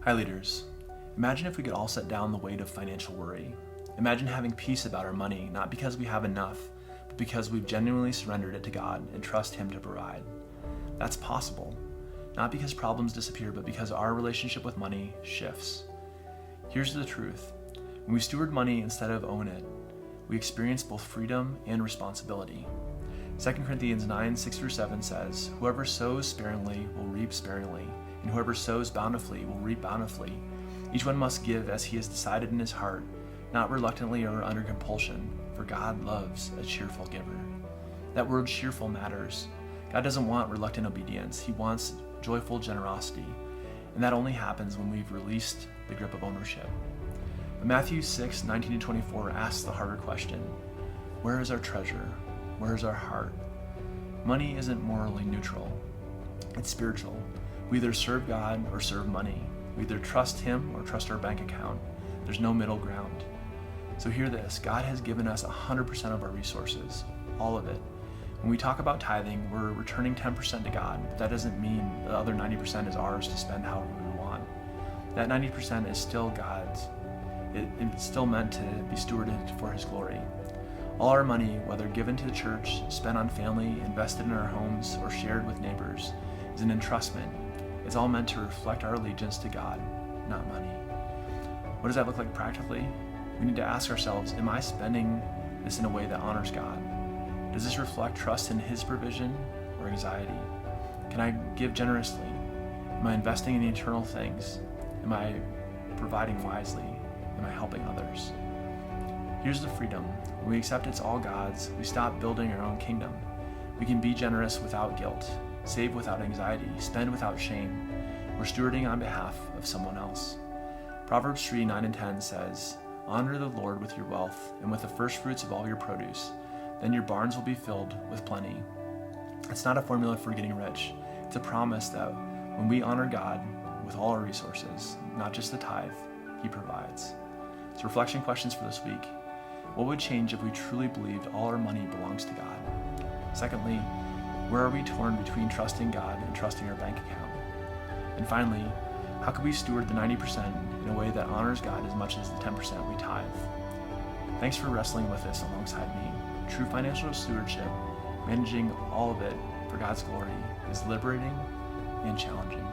Hi leaders. Imagine if we could all set down the weight of financial worry. Imagine having peace about our money, not because we have enough, but because we've genuinely surrendered it to God and trust Him to provide. That's possible, not because problems disappear, but because our relationship with money shifts. Here's the truth. When we steward money instead of own it, we experience both freedom and responsibility. 2 Corinthians 9:6-7 says, "Whoever sows sparingly will reap sparingly, and whoever sows bountifully will reap bountifully. Each one must give as he has decided in his heart, not reluctantly or under compulsion, for God loves a cheerful giver." That word cheerful matters. God doesn't want reluctant obedience. He wants joyful generosity, and that only happens when we've released the grip of ownership. But Matthew 6:19-24 asks the harder question: where is our treasure? Where is our heart? Money isn't morally neutral. It's spiritual. We either serve God or serve money. We either trust Him or trust our bank account. There's no middle ground. So hear this, God has given us 100% of our resources, all of it. When we talk about tithing, we're returning 10% to God, but that doesn't mean the other 90% is ours to spend however we want. That 90% is still God's. It's still meant to be stewarded for His glory. All our money, whether given to the church, spent on family, invested in our homes, or shared with neighbors, is an entrustment. It's all meant to reflect our allegiance to God, not money. What does that look like practically? We need to ask ourselves, am I spending this in a way that honors God? Does this reflect trust in His provision or anxiety? Can I give generously? Am I investing in eternal things? Am I providing wisely? Am I helping others? Here's the freedom. When we accept it's all God's, we stop building our own kingdom. We can be generous without guilt, save without anxiety, spend without shame. We're stewarding on behalf of someone else. Proverbs 3:9-10 says, "Honor the Lord with your wealth and with the first fruits of all your produce. Then your barns will be filled with plenty." It's not a formula for getting rich. It's a promise that when we honor God with all our resources, not just the tithe, He provides. So reflection questions for this week. What would change if we truly believed all our money belongs to God? Secondly, where are we torn between trusting God and trusting our bank account? And finally, how could we steward the 90% in a way that honors God as much as the 10% we tithe? Thanks for wrestling with this alongside me. True financial stewardship, managing all of it for God's glory, is liberating and challenging.